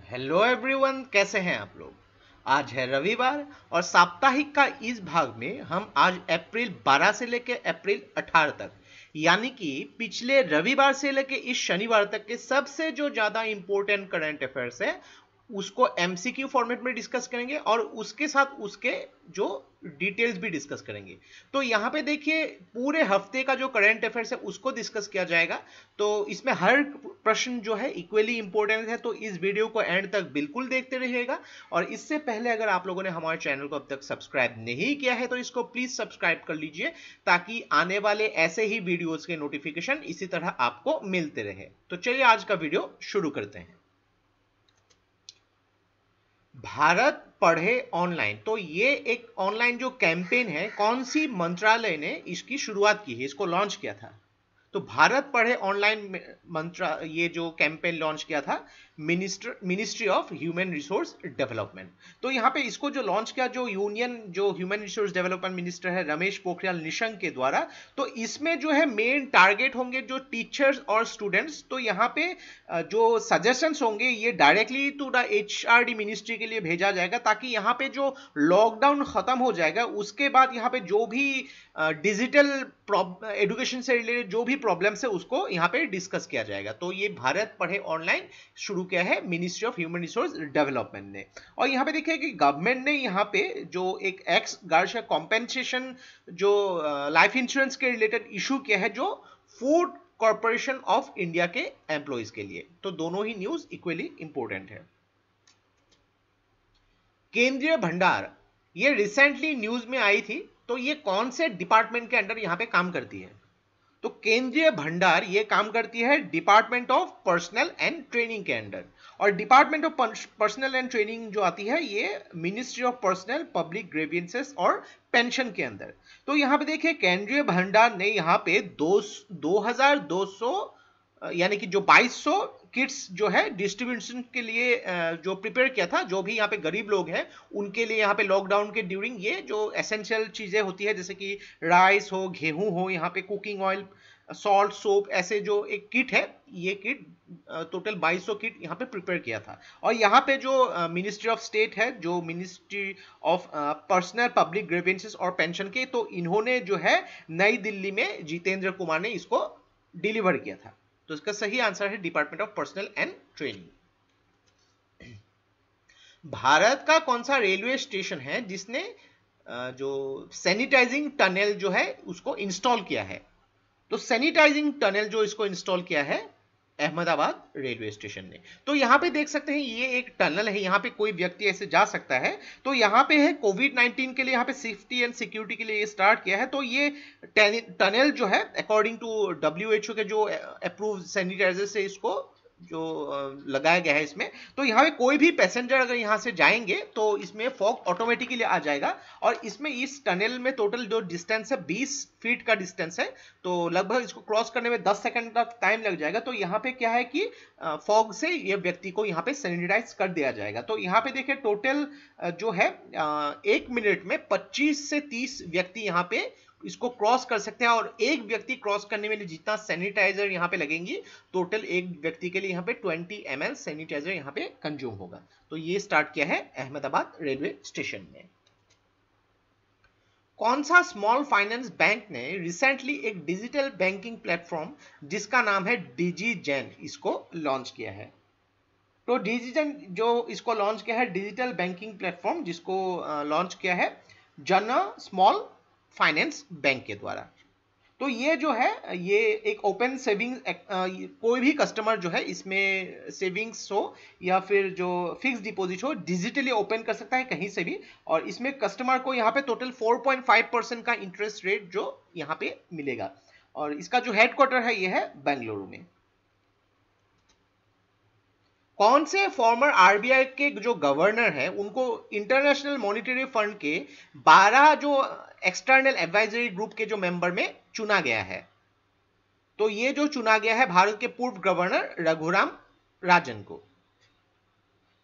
Hello everyone, कैसे हैं आप लोग। आज है रविवार और साप्ताहिक का इस भाग में हम आज अप्रैल 12 से लेकर अप्रैल 18 तक यानी कि पिछले रविवार से लेकर इस शनिवार तक के सबसे जो ज्यादा इंपॉर्टेंट करंट अफेयर्स है उसको एमसीक्यू फॉर्मेट में डिस्कस करेंगे और उसके साथ उसके जो डिटेल्स भी डिस्कस करेंगे। तो यहाँ पे देखिए पूरे हफ्ते का जो करंट अफेयर्स है उसको डिस्कस किया जाएगा। तो इसमें हर प्रश्न जो है इक्वली इंपॉर्टेंट है, तो इस वीडियो को एंड तक बिल्कुल देखते रहिएगा। और इससे पहले अगर आप लोगों ने हमारे चैनल को अब तक सब्सक्राइब नहीं किया है तो इसको प्लीज सब्सक्राइब कर लीजिए ताकि आने वाले ऐसे ही वीडियोस के नोटिफिकेशन इसी तरह आपको मिलते रहे। तो चलिए आज का वीडियो शुरू करते हैं। भारत पढ़े ऑनलाइन, तो ये एक ऑनलाइन जो कैंपेन है, कौन सी मंत्रालय ने इसकी शुरुआत की है, इसको लॉन्च किया था। तो भारत पढ़े ऑनलाइन मंत्रा ये जो कैंपेन लॉन्च किया था ministry of human resource development. तो यहाँ पे इसको जो लॉन्च किया जो यूनियन जो ह्यूमन रिसोर्स डेवलपमेंट मिनिस्टर है रमेश पोखरियाल निशंक के द्वारा। तो इसमें जो है मेन टारगेट होंगे जो टीचर्स और स्टूडेंट्स। तो यहाँ पे जो सजेशंस होंगे ये directly to the HRD ministry के लिए भेजा जाएगा ताकि यहाँ पे जो लॉकडाउन खत्म हो जाएगा उसके बाद यहाँ पे जो भी डिजिटल एजुकेशन से रिलेटेड जो भी प्रॉब्लम्स है उसको यहाँ पे डिस्कस किया जाएगा। तो ये भारत पढ़े ऑनलाइन शुरू किया है ministry of human resource development ने। और यहाँ पे देखिए कि गवर्नमेंट ने यहाँ पे जो एक एक्स गार्जियन कॉम्पेंसेशन जो लाइफ इंश्योरेंस के रिलेटेड इशू किया है जो फूड कॉर्पोरेशन ऑफ इंडिया के एम्प्लॉइज के लिए। तो दोनों ही न्यूज इक्वली इंपॉर्टेंट है। केंद्रीय भंडार ये रिसेंटली न्यूज में आई थी। तो ये कौन से डिपार्टमेंट के अंडर यहां पे काम करती है। तो केंद्रीय भंडार ये काम करती है department of personal and training के अंडर। और department of personal and training जो आती है ये ministry of personnel public grievances और पेंशन के अंदर। तो यहां पे देखिए केंद्रीय भंडार ने यहां पे 2200 यानी कि जो 2200 किट्स जो है डिस्ट्रीब्यूशन के लिए जो प्रिपेयर किया था, जो भी यहाँ पे गरीब लोग हैं उनके लिए यहाँ पे लॉकडाउन के ड्यूरिंग ये जो एसेंशियल चीजें होती है जैसे कि राइस हो, गेहूं हो, यहाँ पे कुकिंग ऑयल, सॉल्ट, सोप, ऐसे जो एक किट है ये किट टोटल 2200 किट यहाँ पे प्रिपेयर किया था। और यहाँ पे जो मिनिस्ट्री ऑफ स्टेट है जो ministry of personnel public grievances और पेंशन के, तो इन्होंने जो है नई दिल्ली में जितेंद्र कुमार ने इसको डिलीवर किया था। तो इसका सही आंसर है department of personal and training. Bharat का कौन सा रेलवे स्टेशन है जिसने जो सैनिटाइजिंग टनल जो है उसको इंस्टॉल किया है। तो सैनिटाइजिंग टनल जो इसको इंस्टॉल किया है अहमदाबाद रेलवे स्टेशन ने। तो यहां पे देख सकते हैं ये एक टनल है, यहां पे कोई व्यक्ति ऐसे जा सकता है। तो यहां पे है कोविड-19 के लिए यहाँ पे सेफ्टी एंड सिक्योरिटी के लिए ये स्टार्ट किया है। तो ये टनल जो है अकॉर्डिंग टू WHO के जो अप्रूव सैनिटाइजर से इसको जो लगाया गया है इसमें। तो यहाँ पे कोई भी पैसेंजर अगर यहाँ से जाएंगे तो इसमें फॉग ऑटोमेटिकली आ जाएगा। और इसमें इस टनल में टोटल जो डिस्टेंस है 20 फीट का डिस्टेंस है। तो लगभग इसको क्रॉस करने में 10 सेकंड का टाइम लग जाएगा। तो यहाँ पे क्या है कि फॉग से ये व्यक्ति को यहाँ पे सैनिटाइज कर दिया जाएगा। तो यहाँ पे देखिए टोटल जो है 1 मिनट में 25 से 30 व्यक्ति यहाँ पे इसको क्रॉस कर सकते हैं। और एक व्यक्ति क्रॉस करने में जितना सैनिटाइजर यहाँ पे लगेंगी टोटल एक व्यक्ति के लिए यहाँ पे 20 ml सैनिटाइजर यहाँ पे कंज्यूम होगा। तो ये स्टार्ट किया है अहमदाबाद रेलवे स्टेशन ने। कौन सा स्मॉल फाइनेंस बैंक ने रिसेंटली एक डिजिटल बैंकिंग प्लेटफॉर्म जिसका नाम है डिजीजेन इसको लॉन्च किया है। तो डिजिटल जो इसको लॉन्च किया है डिजिटल बैंकिंग प्लेटफॉर्म जिसको लॉन्च किया है जन स्मॉल फाइनेंस बैंक के द्वारा। तो ये जो है ये एक ओपन सेविंग कोई भी कस्टमर जो है इसमें सेविंग्स हो या फिर जो फिक्स डिपॉजिट हो डिजिटली ओपन कर सकता है कहीं से भी। और इसमें कस्टमर को यहाँ पे टोटल 4.5% का इंटरेस्ट रेट जो यहाँ पे मिलेगा। और इसका जो हेडक्वार्टर है ये है बेंगलुरु में। कौन से फॉर्मर आरबीआई के जो गवर्नर हैं उनको इंटरनेशनल मॉनिटरी फंड के 12 जो एक्सटर्नल एडवाइजरी ग्रुप के जो मेंबर में चुना गया है। तो ये जो चुना गया है भारत के पूर्व गवर्नर रघुराम राजन को।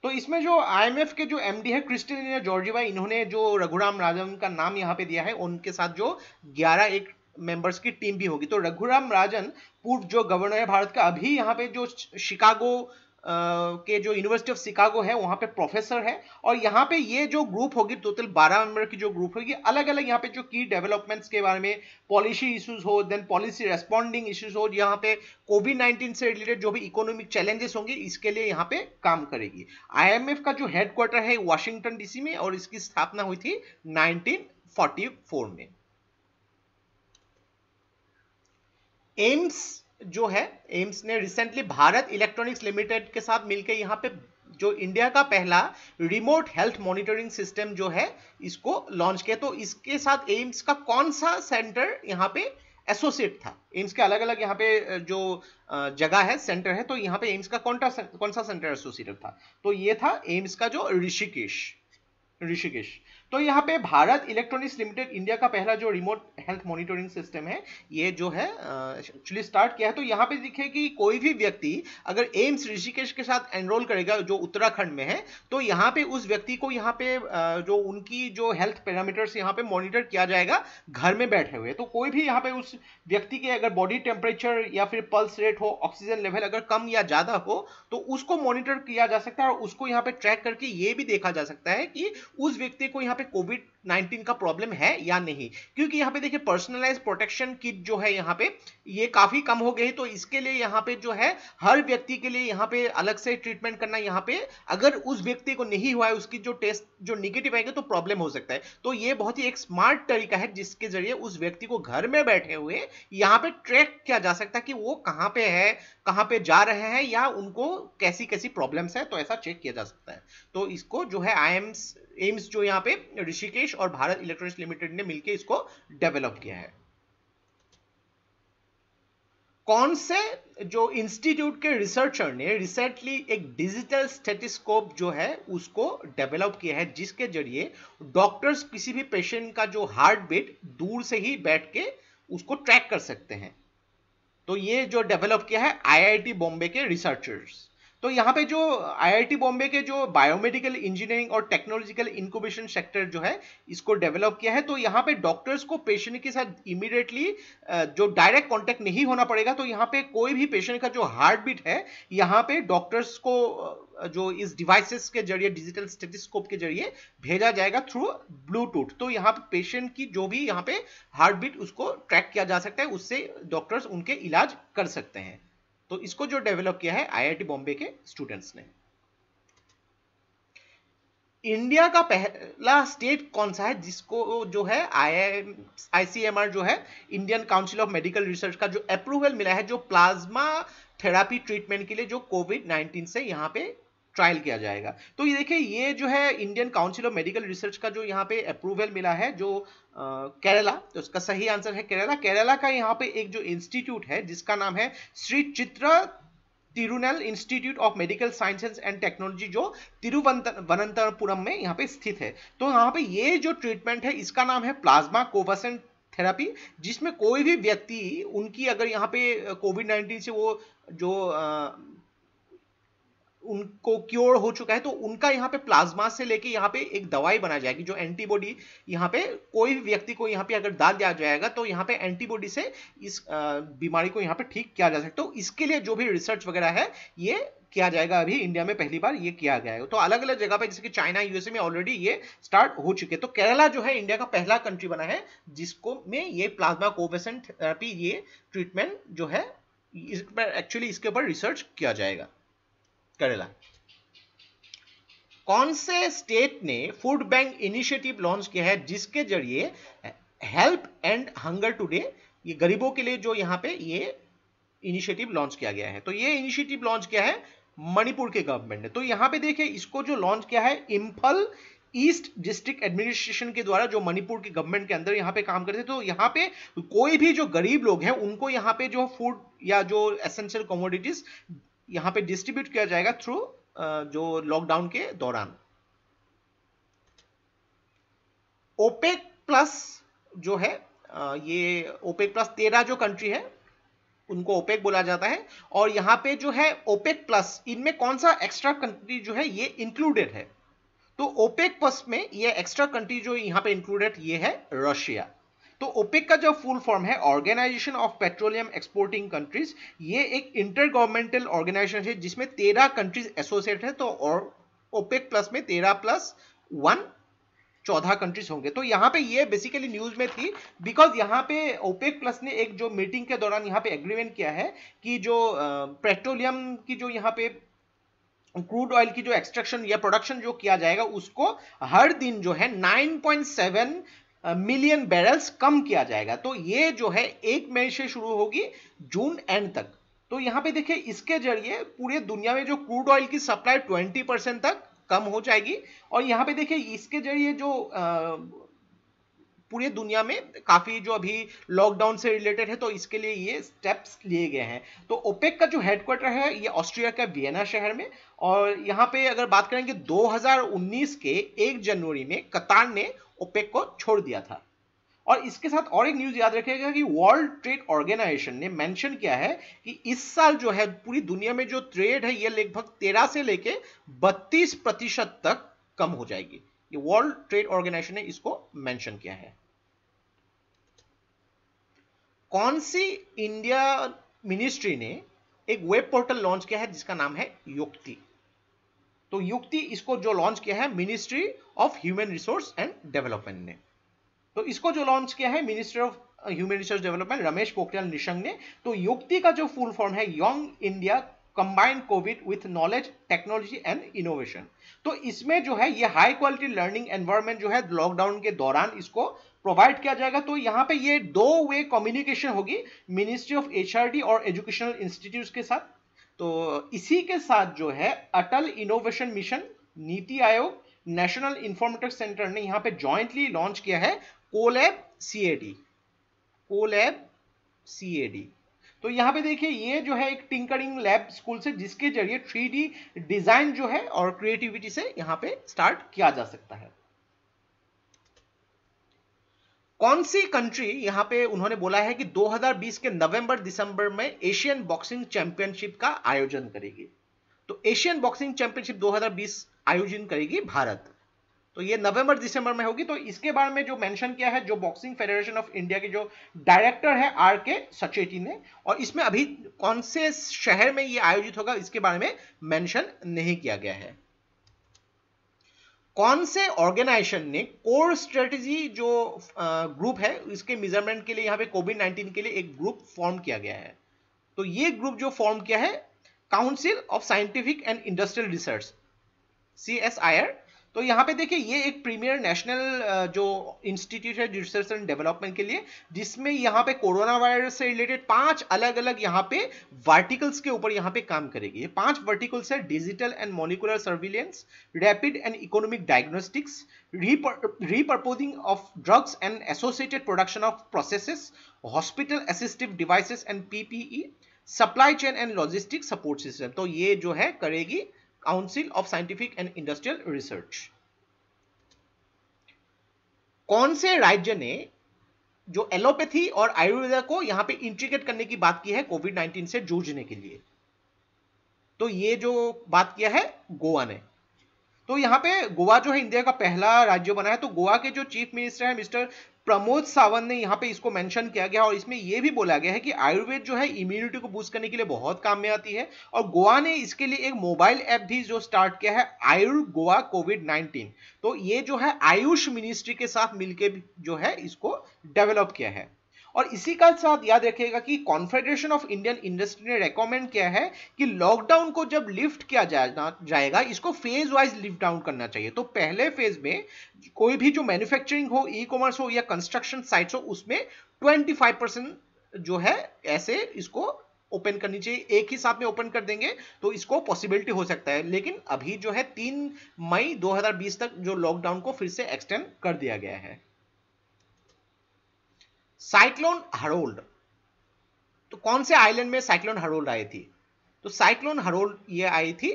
तो इसमें जो आईएमएफ के जो एमडी है क्रिस्टलिना जॉर्जिवा, इन्होंने जो रघुराम राजन का नाम यहाँ पे दिया है, उनके साथ जो 11 एक मेंबर्स की टीम भी होगी। तो रघुराम राजन पूर्व जो गवर्नर है भारत का, अभी यहाँ पे जो शिकागो के जो यूनिवर्सिटी ऑफ शिकागो है वहां पे प्रोफेसर है, और यहाँ पे ये जो ग्रुप होगी टोटल 12 मेंबर की जो ग्रुप होगी, अलग अलग यहाँ पे जो की डेवलपमेंट्स के बारे में, पॉलिसी इश्यूज हो, देन पॉलिसी रेस्पॉन्डिंग इश्यूज हो, यहाँ पे कोविड-19 से रिलेटेड जो भी इकोनॉमिक चैलेंजेस होंगे इसके लिए यहाँ पे काम करेगी। आईएमएफ का जो हेडक्वार्टर है वाशिंगटन डीसी में, और इसकी स्थापना हुई थी 1944 में। एम्स जो है, एम्स ने रिसेंटली भारत इलेक्ट्रॉनिक्स लिमिटेड के साथ मिलकर यहाँ पे जो इंडिया का पहला रिमोट हेल्थ मॉनिटरिंग सिस्टम जो है इसको लॉन्च किया। तो इसके साथ एम्स का कौन सा सेंटर यहाँ पे एसोसिएट था? एम्स के अलग अलग यहाँ पे जो जगह है, सेंटर है, तो यहाँ पे एम्स का कौन सा सेंटर एसोसिएटेड था? तो ये था एम्स का जो ऋषिकेश। तो यहाँ पे भारत इलेक्ट्रॉनिक्स लिमिटेड इंडिया का पहला जो रिमोट हेल्थ मॉनिटरिंग सिस्टम है ये जो है एक्चुअली स्टार्ट किया है। तो यहाँ पे दिखे कि कोई भी व्यक्ति अगर एम्स ऋषिकेश के साथ एनरोल करेगा जो उत्तराखंड में है, तो यहाँ पे उस व्यक्ति को यहाँ पे जो उनकी जो हेल्थ पैरामीटर्स यहाँ पे मॉनिटर किया जाएगा घर में बैठे हुए। तो कोई भी यहाँ पे उस व्यक्ति के अगर बॉडी टेम्परेचर या फिर पल्स रेट हो, ऑक्सीजन लेवल अगर कम या ज्यादा हो, तो उसको मॉनिटर किया जा सकता है और उसको यहाँ पे ट्रैक करके ये भी देखा जा सकता है कि उस व्यक्ति को यहाँ पे कोविड-19 का प्रॉब्लम है या नहीं। क्योंकि यहाँ पे देखिए पर्सनलाइज प्रोटेक्शन किट जो है यहाँ पे ये काफी कम हो गई, तो इसके लिए यहाँ पे जो है हर व्यक्ति के लिए यहाँ पे अलग से ट्रीटमेंट करना, यहाँ पे अगर उस व्यक्ति को नहीं हुआ है उसकी जो टेस्ट जो निगेटिव आएगा तो प्रॉब्लम हो सकता है। तो ये बहुत ही एक स्मार्ट तरीका है जिसके जरिए उस व्यक्ति को घर में बैठे हुए यहाँ पे ट्रैक किया जा सकता है कि वो कहाँ पे है, कहाँ पे जा रहे हैं, या उनको कैसी कैसी प्रॉब्लम्स है, तो ऐसा चेक किया जा सकता है। तो इसको जो है एम्स जो यहाँ पे ऋषिकेश और भारत इलेक्ट्रॉनिक्स लिमिटेड ने मिलकर इसको डेवलप किया है। कौन से जो इंस्टीट्यूट के रिसर्चर ने रिसेंटली एक डिजिटल स्टेथोस्कोप जो है उसको डेवलप किया है, जिसके जरिए डॉक्टर्स किसी भी पेशेंट का जो हार्ट बीट दूर से ही बैठ के उसको ट्रैक कर सकते हैं। तो ये जो डेवलप किया है आईआईटी बॉम्बे के रिसर्चर्स। तो यहाँ पे जो आईआईटी बॉम्बे के जो बायोमेडिकल इंजीनियरिंग और टेक्नोलॉजिकल इंक्यूबेशन सेक्टर जो है इसको डेवलप किया है। तो यहाँ पे डॉक्टर्स को पेशेंट के साथ इमीडिएटली जो डायरेक्ट कांटेक्ट नहीं होना पड़ेगा। तो यहाँ पे कोई भी पेशेंट का जो हार्ट बीट है यहाँ पे डॉक्टर्स को जो इस डिवाइसेस के जरिए डिजिटल स्टेथोस्कोप के जरिए भेजा जाएगा थ्रू ब्लूटूथ। तो यहाँ पे पेशेंट की जो भी यहाँ पे हार्ट बीट उसको ट्रैक किया जा सकता है, उससे डॉक्टर्स उनके इलाज कर सकते हैं। तो इसको जो डेवलप किया है आईआईटी बॉम्बे के स्टूडेंट्स ने। इंडिया का पहला स्टेट कौन सा है जिसको जो है आईसीएमआर जो है Indian Council of Medical Research का जो अप्रूवल मिला है जो प्लाज्मा थेरापी ट्रीटमेंट के लिए जो कोविड-19 से यहाँ पे ट्रायल किया जाएगा। तो ये देखिए ये जो है Indian Council of Medical Research का जो यहाँ पे अप्रूवल मिला है जो केरला, तो उसका सही आंसर है केरला। केरला का यहाँ पे एक जो इंस्टीट्यूट है जिसका नाम है Shri Chitra Tirunal institute of medical sciences and technology जो तिरुवनंतपुरम में यहाँ पे स्थित है। तो यहाँ पे ये जो ट्रीटमेंट है इसका नाम है प्लाज्मा कोवेसेंट थेरापी, जिसमें कोई भी व्यक्ति उनकी अगर यहाँ पे कोविड-19 से वो जो उनको क्योर हो चुका है तो उनका यहाँ पे प्लाज्मा से लेके यहाँ पे एक दवाई बनाई जाएगी जो एंटीबॉडी यहाँ पे कोई भी व्यक्ति को यहाँ पे अगर डाल दिया जाएगा तो यहाँ पे एंटीबॉडी से इस बीमारी को यहाँ पे ठीक किया जा सकता है। तो इसके लिए जो भी रिसर्च वगैरह है ये किया जाएगा, अभी इंडिया में पहली बार ये किया गया है। तो अलग अलग जगह पे जैसे कि चाइना यूएसए में ऑलरेडी ये स्टार्ट हो चुके हैं। तो केरला जो है इंडिया का पहला कंट्री बना है जिसको में ये प्लाज्मा कोवेसेंट थेरेपी ये ट्रीटमेंट जो है एक्चुअली इसके ऊपर रिसर्च किया जाएगा। केरला। कौन से स्टेट ने फूड बैंक इनिशिएटिव लॉन्च किया है जिसके जरिए हेल्प एंड हंगर टुडे ये गरीबों के लिए जो यहाँ पे ये इनिशिएटिव लॉन्च किया गया है। तो ये इनिशिएटिव लॉन्च किया है मणिपुर के गवर्नमेंट ने। तो यहाँ पे देखिए इसको जो लॉन्च किया है इंफल ईस्ट डिस्ट्रिक्ट एडमिनिस्ट्रेशन के द्वारा जो मणिपुर के गवर्नमेंट के अंदर यहाँ पे काम करते हैं। तो यहाँ पे कोई भी जो गरीब लोग हैं उनको यहाँ पे जो फूड या जो एसेंशियल कमोडिटीज यहाँ पे डिस्ट्रीब्यूट किया जाएगा थ्रू जो लॉकडाउन के दौरान। ओपेक प्लस जो है ये ओपेक प्लस 13 जो कंट्री है उनको ओपेक बोला जाता है। और यहाँ पे जो है ओपेक प्लस इनमें कौन सा एक्स्ट्रा कंट्री जो है ये इंक्लूडेड है? तो ओपेक प्लस में ये एक्स्ट्रा कंट्री जो यहाँ पे इंक्लूडेड ये है रशिया। तो ओपेक का जो फुल फॉर्म है organisation of petroleum exporting countries, ये एक इंटर गवर्नमेंटल ऑर्गेनाइजेशन है जिसमें 13 कंट्रीज एसोसिएट है। तो और ओपेक प्लस में 13+1 14 कंट्रीज होंगे। तो यहाँ पे ये बेसिकली न्यूज में थी बिकॉज यहाँ पे ओपेक प्लस ने एक जो मीटिंग के दौरान यहाँ पे एग्रीमेंट किया है कि जो पेट्रोलियम की जो यहाँ पे क्रूड ऑयल की जो एक्सट्रैक्शन या प्रोडक्शन जो किया जाएगा उसको हर दिन जो है 9.7 मिलियन बैरल्स कम किया जाएगा। तो ये जो है 1 मई से शुरू होगी जून एंड तक। तो यहाँ पे देखिए इसके जरिए पूरे दुनिया में जो क्रूड ऑयल की सप्लाई 20% तक कम हो जाएगी। और यहाँ पे देखिए इसके जरिए जो पूरी दुनिया में काफी जो अभी लॉकडाउन से रिलेटेड है तो इसके लिए ये स्टेप्स लिए गए हैं। तो ओपेक का जो हेडक्वार्टर है ये ऑस्ट्रिया का वियना शहर में। और यहाँ पे अगर बात करेंगे 2019 के 1 जनवरी में कतार ने ओपेक को छोड़ दिया था। और इसके साथ और एक न्यूज याद रखिएगा कि वर्ल्ड ट्रेड ऑर्गेनाइजेशन ने मेंशन किया है कि इस साल जो है पूरी दुनिया में जो ट्रेड है ये लगभग 13 से लेके 32% तक कम हो जाएगी। ये वर्ल्ड ट्रेड ऑर्गेनाइजेशन ने इसको मेंशन किया है। कौन सी इंडिया मिनिस्ट्री ने एक वेब पोर्टल लॉन्च किया है जिसका नाम है युक्ति। तो युक्ति इसको जो लॉन्च किया है ministry of human resource and development ने। तो इसको जो लॉन्च किया है ministry of human resource development Ramesh Pokhriyal Nishank ने। तो युक्ति का जो फुल फॉर्म है young India combined Covid with knowledge technology and innovation. तो इसमें जो है ये हाई क्वालिटी लर्निंग एनवायरनमेंट जो है लॉकडाउन के दौरान इसको प्रोवाइड किया जाएगा। तो यहाँ पे ये 2 वे कम्युनिकेशन होगी मिनिस्ट्री ऑफ एचआरडी और एजुकेशनल इंस्टीट्यूट के साथ। तो इसी के साथ जो है अटल innovation mission, NITI Aayog, national informatics centre ने यहाँ पे जॉइंटली लॉन्च किया है कोलैब सीएडी। तो यहाँ पे देखिए ये जो है एक टिंकरिंग लैब स्कूल से जिसके जरिए 3D डिजाइन जो है और क्रिएटिविटी से यहाँ पे स्टार्ट किया जा सकता है। कौन सी कंट्री यहाँ पे उन्होंने बोला है कि 2020 के नवंबर दिसंबर में एशियन बॉक्सिंग चैंपियनशिप का आयोजन करेगी। तो एशियन बॉक्सिंग चैंपियनशिप 2020 आयोजन करेगी भारत। तो ये नवंबर दिसंबर में होगी। तो इसके बारे में जो मेंशन किया है जो बॉक्सिंग फेडरेशन ऑफ इंडिया के जो डायरेक्टर है आर.के. सचेती ने। और इसमें अभी कौन से शहर में ये आयोजित होगा इसके बारे में मेंशन नहीं किया गया है। कौन से ऑर्गेनाइजेशन ने कोर स्ट्रेटेजी जो ग्रुप है इसके मेजरमेंट के लिए यहाँ पे कोविड-19 के लिए एक ग्रुप फॉर्म किया गया है। तो ये ग्रुप जो फॉर्म किया है council of scientific and industrial research CSIR। तो यहाँ पे देखिए ये एक प्रीमियर नेशनल जो इंस्टीट्यूट है रिसर्च एंड डेवलपमेंट के लिए जिसमें यहाँ पे कोरोना वायरस से रिलेटेड 5 अलग अलग यहाँ पे वर्टिकल्स के ऊपर यहाँ पे काम करेगी। ये 5 वर्टिकल्स है digital and molecular surveillance, rapid and economic diagnostics, repurposing of drugs and associated production of processes, hospital assistive devices and PPE, supply chain and logistics support system। तो ये जो है करेगी council of scientific and industrial research. कौन से राज्य ने जो एलोपैथी और आयुर्वेदा को यहां पे इंटीग्रेट करने की बात की है कोविड-19 से जूझने के लिए। तो ये जो बात किया है गोवा ने। तो यहाँ पे गोवा जो है इंडिया का पहला राज्य बना है। तो गोवा के जो चीफ मिनिस्टर है मिस्टर प्रमोद सावंत ने यहाँ पे इसको मेंशन किया गया और इसमें यह भी बोला गया है कि आयुर्वेद जो है इम्यूनिटी को बूस्ट करने के लिए बहुत काम में आती है। और गोवा ने इसके लिए एक मोबाइल ऐप भी जो स्टार्ट किया है आयुर गोवा कोविड-19। तो ये जो है आयुष मिनिस्ट्री के साथ मिलकर जो है इसको डेवलप किया है। और इसी का साथ याद रखिएगा कि कॉन्फेडरेशन ऑफ इंडियन इंडस्ट्री ने रेकमेंड किया है कि लॉकडाउन को जब लिफ्ट किया जाएगा इसको फेज वाइज लिफ्ट डाउन करना चाहिए। तो पहले फेज में कोई भी जो मैन्युफैक्चरिंग हो, ई कॉमर्स हो या कंस्ट्रक्शन साइट्स हो उसमें 25% जो है ऐसे इसको ओपन करनी चाहिए। एक ही साथ में ओपन कर देंगे तो इसको पॉसिबिलिटी हो सकता है। लेकिन अभी जो है 3 मई 2020 तक जो लॉकडाउन को फिर से एक्सटेंड कर दिया गया है। Cyclone Harold. तो कौन से आइलैंड में साइक्लोन हरोल्ड आई थी? तो साइक्लोन हरोल्ड ये आई थी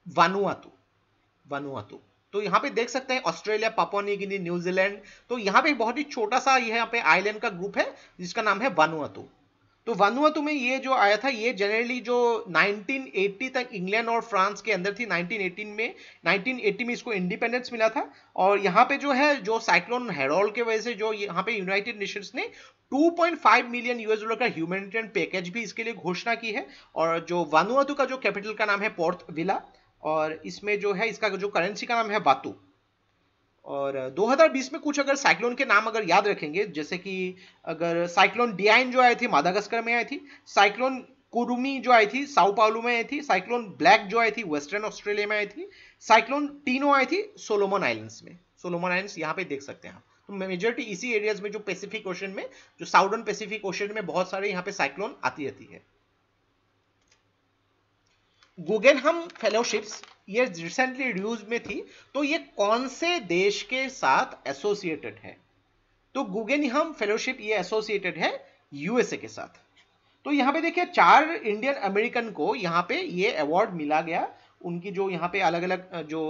वानुआतू। तो यहां पे देख सकते हैं Australia, Papua New Guinea, New Zealand. तो यहां पे बहुत ही छोटा सा यहाँ पे आइलैंड का ग्रुप है जिसका नाम है वानुआतू। तो वानुआतू में ये जो आया था, ये जनरली जो 1980 तक इंग्लैंड और फ्रांस के अंदर थी, 1980 में इसको इंडिपेंडेंस मिला था। और यहाँ पे जो है, जो साइक्लोन हेरोल्ड के वजह से जो यहाँ पे यूनाइटेड नेशंस ने 2.5 मिलियन यूएस डॉलर का ह्यूमैनिटेरियन पैकेज भी इसके लिए घोषणा की है। और जो वानुआतू का जो कैपिटल का नाम है पोर्ट विला, और इसमें जो है इसका जो करेंसी का नाम है वातू। और 2020 में कुछ अगर साइक्लोन के नाम अगर याद रखेंगे, जैसे कि अगर साइक्लोन डियाइन जो आई थी मादागास्कर में आई थी, साइक्लोन कुरुमी जो आई थी साओ पाउलो में आई थी, साइक्लोन ब्लैक जो आई थी वेस्टर्न ऑस्ट्रेलिया में आई थी, साइक्लोन टीनो आई थी सोलोमन आइलैंड्स में। सोलोमन आइलैंड्स यहाँ पे देख सकते हैं आप। तो मेजॉरिटी इसी एरियाज में, जो पैसिफिक ओशन में, जो साउदर्न पैसिफिक ओशन में बहुत सारे यहाँ पे साइक्लोन आती रहती है। गुगेनहाइम फेलोशिप्स ये रिसेंटली न्यूज में थी, तो ये कौन से देश के साथ एसोसिएटेड है? तो गुगेनहाइम फेलोशिप ये एसोसिएटेड है यूएसए के साथ। तो यहाँ पे देखिए 4 इंडियन अमेरिकन को यहाँ पे ये अवार्ड मिला गया, उनकी जो यहाँ पे अलग अलग जो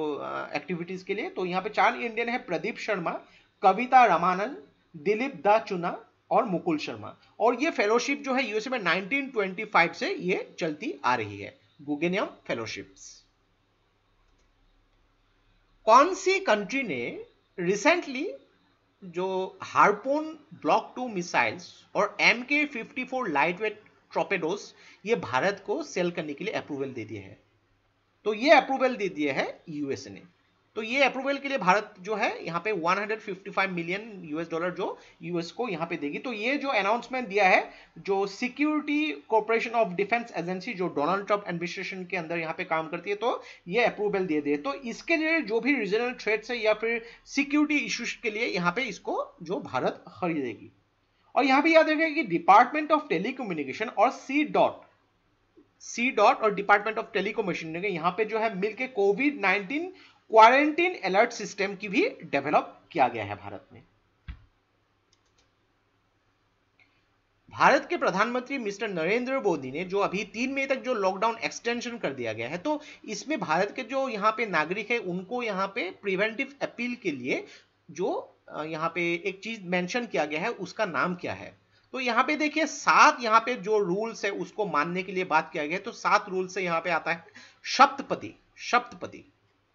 एक्टिविटीज के लिए। तो यहाँ पे 4 इंडियन है, प्रदीप शर्मा, कविता रामानंद, दिलीप दा चुना और मुकुल शर्मा। और ये फेलोशिप जो है यूएसए में 1925 से ये चलती आ रही है, गुगेनहाइम फेलोशिप्स। कौन सी कंट्री ने रिसेंटली जो हार्पून ब्लॉक 2 मिसाइल्स और MK54 लाइटवेट टॉर्पेडोज ये भारत को सेल करने के लिए अप्रूवल दे दिए है? तो ये अप्रूवल दे दिए है यूएसए ने। तो ये अप्रूवल के लिए भारत जो है यहाँ पे 155 मिलियन यूएस डॉलर जो यूएस को यहाँ पे देगी। तो ये जो अनाउंसमेंट दिया है जो security corporation of defence agency जो डोनाल्ड ट्रंप एडमिनिस्ट्रेशन के अंदर यहाँ पे काम करती है, तो ये अप्रूवल दे दे। तो इसके लिए जो भी रीजनल थ्रेट्स है या फिर सिक्योरिटी इश्यूज के लिए यहाँ पे इसको जो भारत खरीदेगी। और यहाँ पे याद रखिएगा कि डिपार्टमेंट ऑफ टेलीकम्युनिकेशन और सी डॉट और डिपार्टमेंट ऑफ टेलीकम्युनिकेशन ने यहाँ पे जो है मिलकर कोविड-19 क्वारंटीन अलर्ट सिस्टम की भी डेवलप किया गया है भारत में। भारत के प्रधानमंत्री मिस्टर नरेंद्र मोदी ने जो अभी 3 मई तक जो लॉकडाउन एक्सटेंशन कर दिया गया है, तो इसमें भारत के जो यहाँ पे नागरिक है उनको यहाँ पे प्रिवेंटिव अपील के लिए जो यहाँ पे एक चीज मेंशन किया गया है, उसका नाम क्या है? तो यहाँ पे देखिए 7 यहाँ पे जो रूल्स है उसको मानने के लिए बात किया गया है। तो 7 रूल से यहाँ पे आता है शपथपति।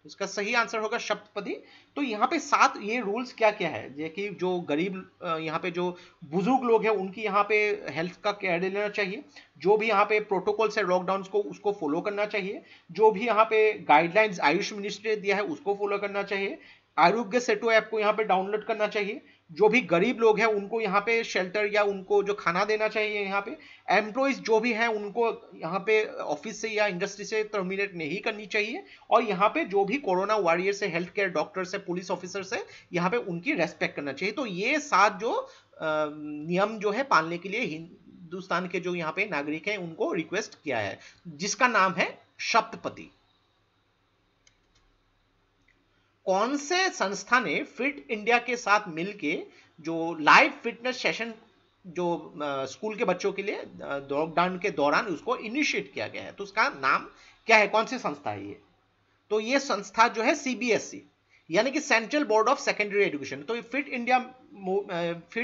इसका सही आंसर होगा शपथपति। तो यहाँ पे 7 ये रूल्स क्या क्या है, जैसे कि जो गरीब यहाँ पे जो बुजुर्ग लोग हैं उनकी यहाँ पे हेल्थ का केयर लेना चाहिए, जो भी यहाँ पे प्रोटोकॉल्स है लॉकडाउन को उसको फॉलो करना चाहिए, जो भी यहाँ पे गाइडलाइंस आयुष मिनिस्ट्री ने दिया है उसको फॉलो करना चाहिए, आरोग्य सेतु ऐप को यहाँ पे डाउनलोड करना चाहिए, जो भी गरीब लोग हैं उनको यहाँ पे शेल्टर या उनको जो खाना देना चाहिए, यहाँ पे एम्प्लॉइज जो भी हैं उनको यहाँ पे ऑफिस से या इंडस्ट्री से टर्मिनेट नहीं करनी चाहिए, और यहाँ पे जो भी कोरोना वॉरियर से, हेल्थ केयर डॉक्टर से, पुलिस ऑफिसर से यहाँ पे उनकी रेस्पेक्ट करना चाहिए। तो ये 7 जो नियम जो है पालने के लिए हिंदुस्तान के जो यहाँ पे नागरिक हैं उनको रिक्वेस्ट किया है, जिसका नाम है शपथपति। कौन से संस्था ने फिट इंडिया के साथ मिलके जो लाइव फिटनेस सेशन जो स्कूल के बच्चों के लिए लॉकडाउन के दौरान उसको इनिशिएट किया गया है? तो उसका नाम क्या है, कौन सी संस्था है ये? तो ये संस्था जो है CBSE यानी कि central board of secondary education. तो फिट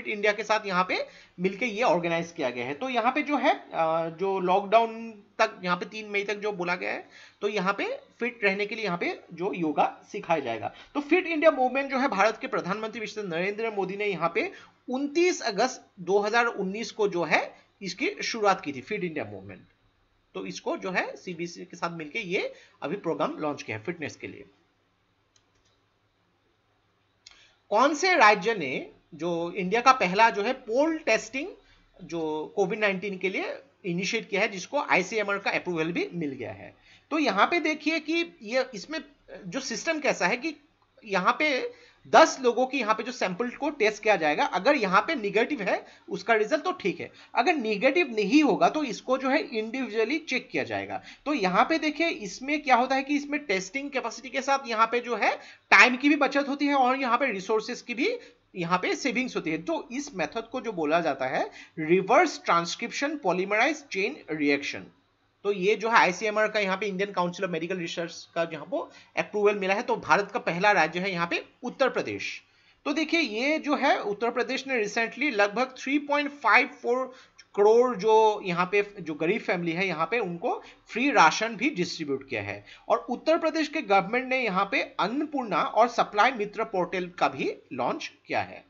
इंडिया के साथ यहाँ पे मिलके ये ऑर्गेनाइज किया गया है। तो यहाँ पे जो है जो लॉकडाउन तक यहाँ पे 3 मई तक जो बोला गया है, तो यहाँ पे फिट रहने के लिए यहाँ पे जो योगा सिखाया जाएगा। तो फिट इंडिया मूवमेंट जो है भारत के प्रधानमंत्री मिस्टर नरेंद्र मोदी ने यहाँ पे 29 अगस्त 2019 को जो है इसकी शुरुआत की थी, फिट इंडिया मूवमेंट। तो इसको जो है CBSE के साथ मिलके ये अभी प्रोग्राम लॉन्च किया है फिटनेस के लिए। कौन से राज्य ने जो इंडिया का पहला जो है पोल टेस्टिंग जो कोविड-19 के लिए इनिशिएट किया है, जिसको ICMR का अप्रूवल भी मिल गया है? तो यहाँ पे देखिए कि ये इसमें जो सिस्टम कैसा है कि यहाँ पे 10 लोगों की यहाँ पे जो सैंपल को टेस्ट किया जाएगा। अगर यहाँ पे निगेटिव है उसका रिजल्ट तो ठीक है, अगर निगेटिव नहीं होगा तो इसको जो है इंडिविजुअली चेक किया जाएगा। तो यहाँ पे देखिए इसमें क्या होता है कि इसमें टेस्टिंग कैपेसिटी के साथ यहाँ पे जो है टाइम की भी बचत होती है और यहाँ पे रिसोर्सेज की भी यहाँ पे सेविंग्स होती है। तो इस मेथड को जो बोला जाता है reverse transcription polymerase chain reaction. तो ये जो है ICMR का यहाँ पे Indian Council of Medical Research का जहाँ पे अप्रूवल मिला है। तो भारत का पहला राज्य है यहाँ पे उत्तर प्रदेश। तो देखिए ये जो है उत्तर प्रदेश ने रिसेंटली लगभग 3.54 करोड़ जो यहाँ पे जो गरीब फैमिली है यहाँ पे उनको फ्री राशन भी डिस्ट्रीब्यूट किया है। और उत्तर प्रदेश के गवर्नमेंट ने यहाँ पे अन्नपूर्णा और सप्लाई मित्र पोर्टल का भी लॉन्च किया है।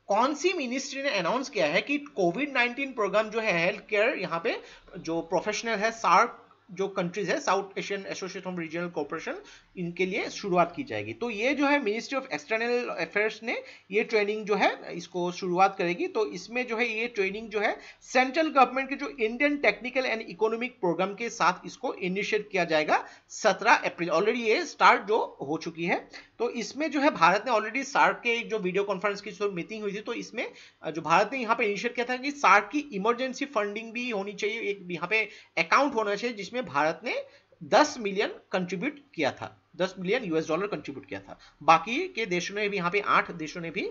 कौन सी मिनिस्ट्री ने अनाउंस किया है कि कोविड-19 प्रोग्राम जो है हेल्थ केयर यहाँ पे जो प्रोफेशनल है सार्क जो कंट्रीज है south Asian association of regional cooperation इनके लिए शुरुआत की जाएगी। तो ये जो है मिनिस्ट्री ऑफ एक्सटर्नल अफेयर्स ने ये ट्रेनिंग जो है इसको शुरुआत करेगी। तो इसमें जो है ये ट्रेनिंग जो है सेंट्रल गवर्नमेंट के जो Indian technical and economic programme के साथ इसको इनिशिएट किया जाएगा 17 अप्रैल। ऑलरेडी ये स्टार्ट जो हो चुकी है। तो इसमें जो है भारत ने ऑलरेडी सार्क के जो वीडियो कॉन्फ्रेंस की जो मीटिंग हुई थी तो इसमें जो भारत ने यहाँ पे इनिशिएट किया था कि सार्क की इमरजेंसी फंडिंग भी होनी चाहिए, एक यहाँ पे अकाउंट होना चाहिए जिसमें भारत ने 10 मिलियन कंट्रीब्यूट किया था, 10 मिलियन यूएस डॉलर कंट्रीब्यूट किया था। बाकी के देशों ने भी यहाँ पे 8 देशों ने भी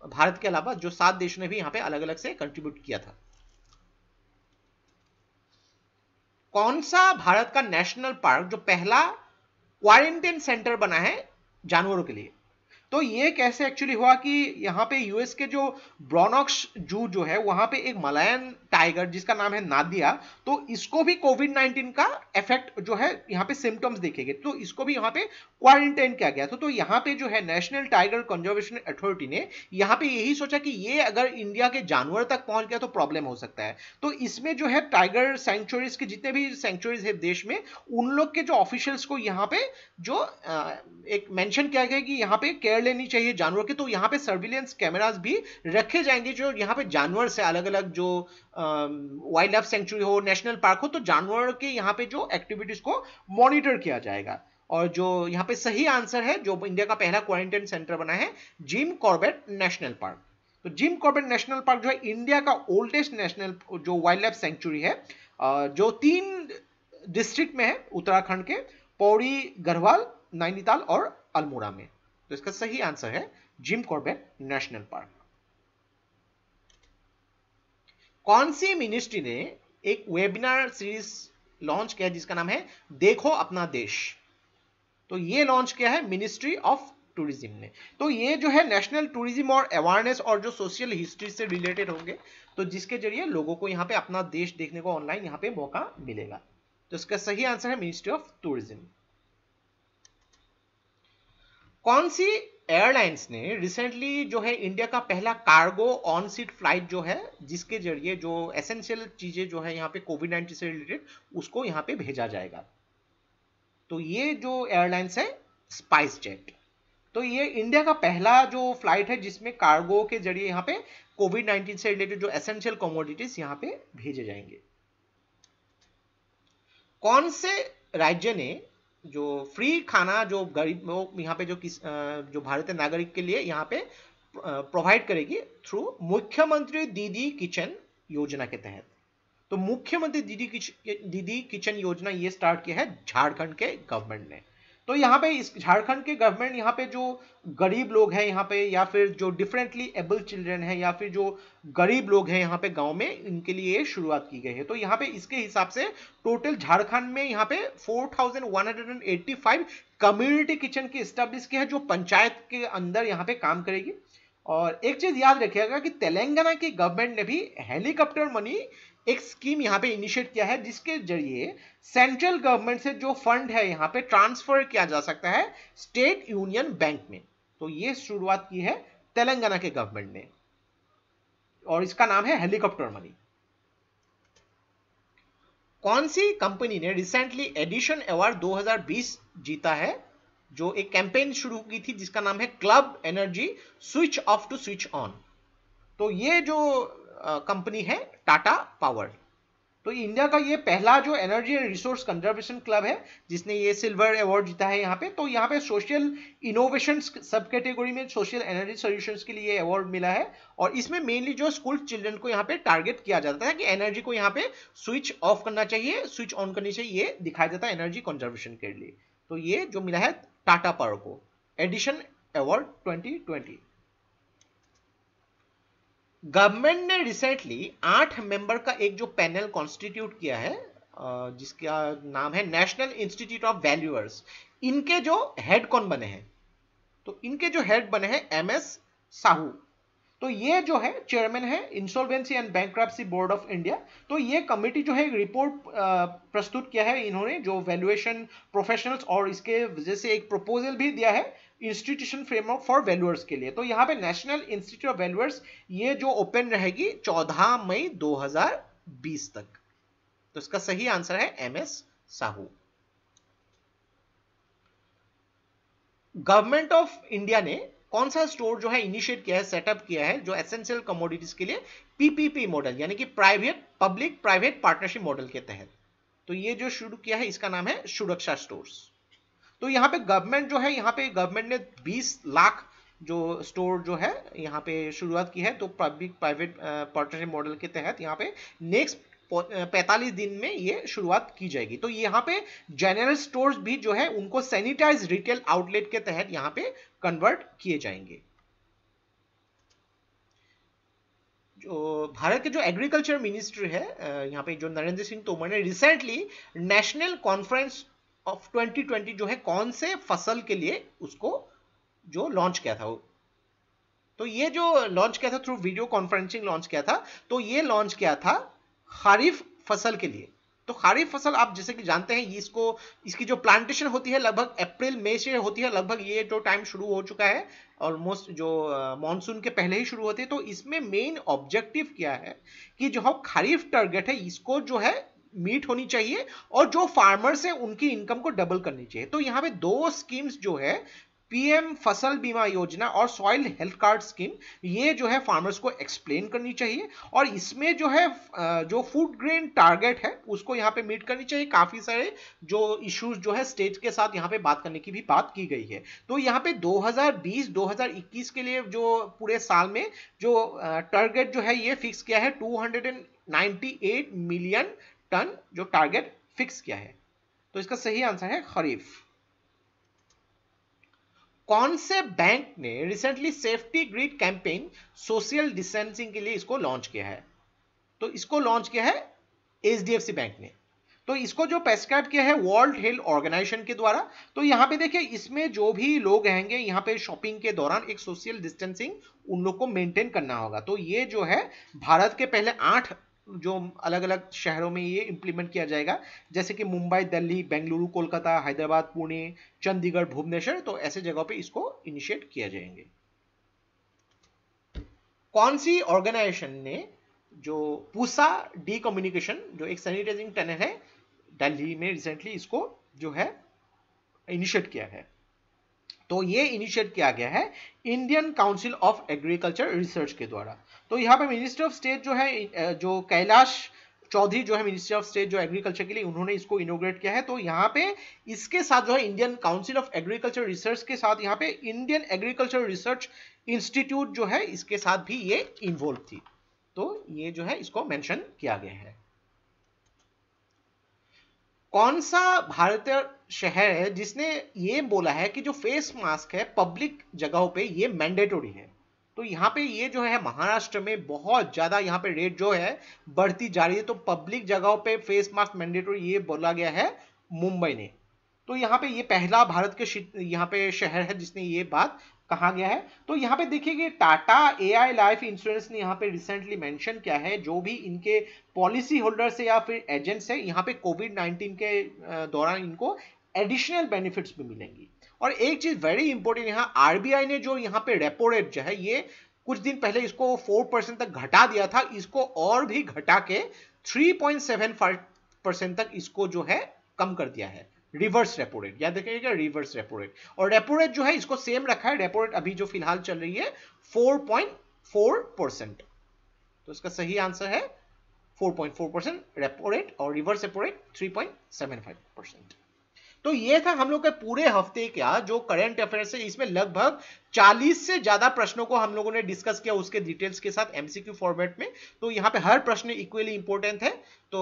भारत के अलावा जो 7 देशों ने भी यहाँ पे अलग अलग से कंट्रीब्यूट किया था। कौन सा भारत का नेशनल पार्क जो पहला क्वारंटाइन सेंटर बना है जानवरों के लिए? तो ये कैसे एक्चुअली हुआ कि यहाँ पे यूएस के जो ब्रोनॉक्स जू जो है वहां पे एक मलायन टाइगर जिसका नाम है नादिया, तो इसको भी कोविड-19 का इफेक्ट जो है यहाँ पे सिम्टम्स देखे गए, तो इसको भी यहाँ पे क्वारंटाइन किया गया था। तो यहाँ पे जो है नेशनल टाइगर कंजर्वेशन अथॉरिटी ने यहाँ पे यही सोचा कि ये अगर इंडिया के जानवर तक पहुंच गया तो प्रॉब्लम हो सकता है। तो इसमें जो है टाइगर सेंचुरीज के जितने भी सेंचुरीज है देश में उन लोग के जो ऑफिशियल्स को यहाँ पे जो एक मेंशन किया गया कि यहाँ पे केयर लेनी चाहिए जानवर की। तो यहाँ पे सर्विलेंस कैमरास भी रखे जाएंगे जो यहाँ पे जानवर से अलग अलग जो वाइल्ड लाइफ सेंचुरी हो नेशनल पार्क हो तो जानवर के यहाँ पे जो एक्टिविटीज को मॉनिटर किया जाएगा। और जो यहाँ पे सही आंसर है जो इंडिया का पहला क्वारंटाइन सेंटर बना है जिम कॉर्बेट नेशनल पार्क। तो जिम कॉर्बेट नेशनल पार्क जो है इंडिया का ओल्डेस्ट नेशनल जो वाइल्ड लाइफ सेंचुरी है जो 3 डिस्ट्रिक्ट में है उत्तराखंड के पौड़ी, गढ़वाल, नैनीताल और अल्मोड़ा में। तो इसका सही आंसर है जिम कॉर्बेट नेशनल पार्क। कौन सी मिनिस्ट्री ने एक वेबिनार सीरीज लॉन्च किया जिसका नाम है देखो अपना देश? तो ये लॉन्च किया है मिनिस्ट्री ऑफ टूरिज्म ने। तो ये जो है नेशनल टूरिज्म और अवेयरनेस और जो सोशल हिस्ट्री से रिलेटेड होंगे तो जिसके जरिए लोगों को यहाँ पे अपना देश देखने को ऑनलाइन यहाँ पे मौका मिलेगा। तो इसका सही आंसर है मिनिस्ट्री ऑफ टूरिज्म। कौन सी एयरलाइंस ने रिसेंटली जो है इंडिया का पहला कार्गो ऑन सीट फ्लाइट जो है जिसके जरिए जो एसेंशियल चीजें जो है यहाँ पे कोविड-19 से रिलेटेड उसको यहाँ पे भेजा जाएगा? तो ये जो एयरलाइंस है स्पाइस जेट। तो ये इंडिया का पहला जो फ्लाइट है जिसमें कार्गो के जरिए यहाँ पे कोविड-19 से रिलेटेड जो एसेंशियल कमोडिटीज यहाँ पे भेजे जाएंगे। कौन से राज्य ने जो फ्री खाना जो गरीब यहाँ पे जो भारतीय नागरिक के लिए यहाँ पे प्रोवाइड करेगी थ्रू मुख्यमंत्री दीदी किचन योजना के तहत? तो मुख्यमंत्री दीदी किचन योजना ये स्टार्ट किया है झारखंड के गवर्नमेंट ने। तो यहाँ पे इस झारखंड के गवर्नमेंट यहाँ पे जो गरीब लोग हैं यहाँ पे या फिर जो डिफरेंटली एबल चिल्ड्रन है या फिर जो गरीब लोग हैं यहाँ पे गांव में इनके लिए शुरुआत की गई है। तो यहाँ पे इसके हिसाब से टोटल झारखंड में यहाँ पे 4185 कम्युनिटी किचन की एस्टेब्लिश की है जो पंचायत के अंदर यहाँ पे काम करेगी। और एक चीज याद रखिएगा कि तेलंगाना की गवर्नमेंट ने भी हेलीकॉप्टर मनी एक स्कीम यहाँ पे इनिशिएट किया है जिसके जरिए सेंट्रल गवर्नमेंट से जो फंड है यहाँ पे ट्रांसफर किया जा सकता है स्टेट यूनियन बैंक में। तो ये शुरुआत की है तेलंगाना के गवर्नमेंट ने और इसका नाम है हेलीकॉप्टर मनी। कौन सी कंपनी ने रिसेंटली एडिशन अवार्ड 2020 जीता है जो एक कैंपेन शुरू की थी जिसका नाम है club energy switch off to switch on? तो ये जो कंपनी है टाटा पावर। तो इंडिया का ये पहला जो energy and resource conservation club है जिसने ये सिल्वर अवार्ड जीता है यहाँ पे। तो यहाँ पे सोशल इनोवेशन सब कैटेगरी में सोशल एनर्जी सॉल्यूशंस के लिए अवार्ड मिला है और इसमें मेनली जो स्कूल चिल्ड्रन को यहाँ पे टारगेट किया जाता है कि एनर्जी को यहाँ पे स्विच ऑफ करना चाहिए स्विच ऑन करनी चाहिए, ये दिखाया जाता है एनर्जी कंजर्वेशन के लिए। तो ये जो मिला है टाटा पावर को एडिशन अवार्ड 2020। गवर्नमेंट ने रिसेंटली 8 मेंबर का एक जो पैनल कॉन्स्टिट्यूट किया है जिसका नाम है नेशनल इंस्टीट्यूट ऑफ वैल्यूअर्स। इनके जो हेड कौन बने हैं? तो इनके जो हेड बने हैं MS साहू। तो ये जो है चेयरमैन है insolvency and bankruptcy board of India. तो ये कमेटी जो है रिपोर्ट प्रस्तुत किया है इन्होंने, जो वैल्यूएशन प्रोफेशनल्स, और इसके वजह से एक प्रपोजल भी दिया है इंस्टीट्यूशन फ्रेमवर्क फॉर वैल्यूअर्स के लिए। तो यहाँ पे नेशनल इंस्टीट्यूट ऑफ वैल्यूअर्स ये जो ओपन रहेगी 14 मई 2020 तक। तो इसका सही आंसर है MS Sahu. Government of India ने कौन सा स्टोर जो है इनिशिएट किया है, सेटअप किया है, जो एसेंशियल कमोडिटीज के लिए PPP मॉडल यानी कि पब्लिक प्राइवेट पार्टनरशिप मॉडल के तहत। तो ये जो शुरू किया है इसका नाम है सुरक्षा स्टोर्स। तो यहाँ पे गवर्नमेंट जो है, यहाँ पे गवर्नमेंट ने 20 लाख जो स्टोर जो है यहाँ पे शुरुआत की है। तो पब्लिक प्राइवेट पार्टनरशिप मॉडल के तहत यहाँ पे नेक्स्ट 45 दिन में ये शुरुआत की जाएगी। तो यहाँ पे जनरल स्टोर्स भी जो है उनको सैनिटाइज रिटेल आउटलेट के तहत यहाँ पे कन्वर्ट किए जाएंगे। जो भारत के जो एग्रीकल्चर मिनिस्टर है यहाँ पे जो नरेंद्र सिंह तोमर ने रिसेंटली नेशनल कॉन्फ्रेंस ऑफ 2020 जो है कौन से फसल के लिए उसको जो लॉन्च किया था। तो ये जो लॉन्च किया था थ्रू वीडियो कॉन्फ्रेंसिंग लॉन्च किया था। तो ये लॉन्च किया था खरीफ फसल के लिए। तो खरीफ फसल आप जैसे कि जानते हैं इसकी जो प्लांटेशन होती है लगभग अप्रैल मई से होती है। लगभग ये जो टाइम शुरू हो चुका है ऑलमोस्ट, जो मॉनसून के पहले ही शुरू होती है। तो इसमें मेन ऑब्जेक्टिव क्या है कि जो खरीफ टारगेट है इसको जो है मीट होनी चाहिए और जो फार्मर्स है उनकी इनकम को डबल करनी चाहिए। तो यहाँ पे 2 स्कीम्स जो है PM फसल बीमा योजना और सॉइल हेल्थ कार्ड स्कीम, ये जो है फार्मर्स को एक्सप्लेन करनी चाहिए। और इसमें जो है जो फूड ग्रेन टारगेट है उसको यहाँ पे मीट करनी चाहिए। काफी सारे जो इश्यूज जो है स्टेट के साथ यहाँ पे बात करने की भी बात की गई है। तो यहाँ पे 2020-2021 के लिए जो पूरे साल में जो टारगेट जो है ये फिक्स किया है 298 मिलियन टन जो टारगेट फिक्स किया है। तो इसका सही आंसर है खरीफ। कौन से बैंक ने recently safety grid campaign social distancing के लिए इसको लॉन्च किया है? तो इसको लॉन्च किया है HDFC बैंक ने। तो इसको जो प्रेस्क्राइब किया है वर्ल्ड हेल्थ ऑर्गेनाइजेशन के द्वारा। तो यहाँ पे देखिए इसमें जो भी लोग रहेंगे यहाँ पे शॉपिंग के दौरान एक सोशल डिस्टेंसिंग उन लोग को मेंटेन करना होगा। तो ये जो है भारत के पहले 8 जो अलग अलग शहरों में ये इंप्लीमेंट किया जाएगा, जैसे कि मुंबई, दिल्ली, बेंगलुरु, कोलकाता, हैदराबाद, पुणे, चंडीगढ़, भुवनेश्वर। तो ऐसे जगहों पे इसको इनिशिएट किया जाएंगे। कौन सी ऑर्गेनाइजेशन ने जो पूसा डी कम्युनिकेशन जो एक सैनिटाइजिंग टनल है दिल्ली में रिसेंटली इसको जो है इनिशिएट किया है? तो ये इनिशिएट किया गया है Indian Council of agriculture research के द्वारा। तो यहाँ पे मिनिस्टर ऑफ स्टेट जो है जो कैलाश चौधरी जो है मिनिस्टर ऑफ स्टेट जो एग्रीकल्चर के लिए, उन्होंने इसको इनोग्रेट किया है। तो यहाँ पे इसके साथ जो है Indian Council of agriculture research के साथ यहाँ पे इंडियन एग्रीकल्चर रिसर्च इंस्टीट्यूट जो है इसके साथ भी ये इन्वॉल्व थी। तो ये जो है इसको मेंशन किया गया है। कौन सा भारतीय शहर है जिसने ये बोला है कि जो फेस मास्क है पब्लिक जगहों पे ये मैंडेटरी है? तो यहाँ पे ये जो है महाराष्ट्र में बहुत ज्यादा यहाँ पे रेट जो है बढ़ती जा रही है। तो पब्लिक जगहों पे फेस मास्क मैंडेटरी ये बोला गया है मुंबई ने। तो यहाँ पे ये पहला भारत के यहाँ पे शहर है जिसने ये बात कहा गया है। तो यहाँ पे देखिए टाटा AI लाइफ इंश्योरेंस ने यहाँ पे रिसेंटली मेंशन किया है जो भी इनके पॉलिसी होल्डर्स है या फिर एजेंट्स है यहाँ पे कोविड-19 के दौरान इनको एडिशनल बेनिफिट्स भी मिलेंगी। और एक चीज वेरी इंपॉर्टेंट, यहाँ RBI ने जो यहाँ पे रेपो रेट जो है ये कुछ दिन पहले इसको 4% तक घटा दिया था, इसको और भी घटा के 3.75% तक इसको जो है कम कर दिया है। रिवर्स रेपो रेट, याद रखिएगा रिवर्स रेपो रेट। और रेपो रेट जो है इसको सेम रखा है। रेपो रेट अभी जो फिलहाल चल रही है 4.4%। तो इसका सही आंसर है 4.4% रेपो रेट और रिवर्स रेपो रेट 3.75%। तो ये था हम लोग के पूरे हफ्ते का जो करंट अफेयर्स है। इसमें लगभग 40 से ज्यादा प्रश्नों को हम लोगों ने डिस्कस किया उसके डिटेल्स के साथ MCQ फॉर्मेट में। तो यहाँ पे हर प्रश्न इक्वली इंपॉर्टेंट है। तो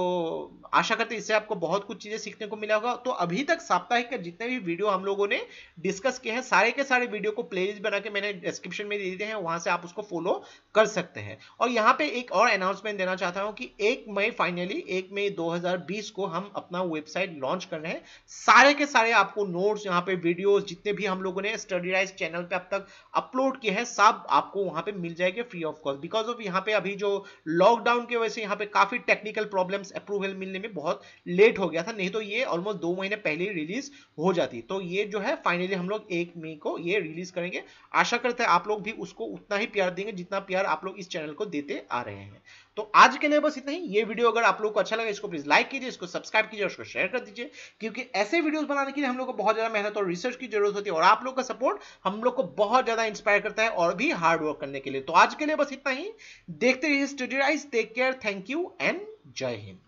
आशा करते हैं इससे आपको बहुत कुछ चीजें सीखने को मिला होगा। तो अभी तक साप्ताहिक के जितने भी वीडियो हम लोगों ने डिस्कस किए हैं सारे के सारे वीडियो को प्लेलिस्ट बना के मैंने डिस्क्रिप्शन में दे दिए हैं, वहां से आप उसको फॉलो कर सकते हैं। और यहाँ पे एक और अनाउंसमेंट देना चाहता हूँ कि 1 मई फाइनली 1 मई 2020 को हम अपना वेबसाइट लॉन्च कर रहे हैं। सारे के सारे आपको नोट्स, यहाँ पे वीडियोस, जितने भी हम लोगों ने स्टडीराइज चैनल पे अब तक अपलोड किए हैं, सब आपको वहां पे मिल जाएंगे free of cost. Because of यहाँ पे अभी जो लॉकडाउन की वजह से यहाँ पे काफी टेक्निकल प्रॉब्लम्स, अप्रूवल मिलने में बहुत लेट हो गया था, नहीं तो ये ऑलमोस्ट 2 महीने पहले ही रिलीज हो जाती। तो ये जो है फाइनली हम लोग 1 मई को ये रिलीज करेंगे। आशा करते हैं आप लोग भी उसको उतना ही प्यार देंगे जितना प्यार आप लोग इस चैनल को देते आ रहे हैं। तो आज के लिए बस इतना ही। ये वीडियो अगर आप लोग को अच्छा लगा, इसको प्लीज लाइक कीजिए, इसको सब्सक्राइब कीजिए और इसको शेयर कर दीजिए, क्योंकि ऐसे वीडियोस बनाने के लिए हम लोग को बहुत ज्यादा मेहनत और रिसर्च की जरूरत होती है, और आप लोग का सपोर्ट हम लोग को बहुत ज्यादा इंस्पायर करता है और भी हार्ड वर्क करने के लिए। तो आज के लिए बस इतना ही। देखते रहिए Studyrise. Take care, thank you and जय हिंद।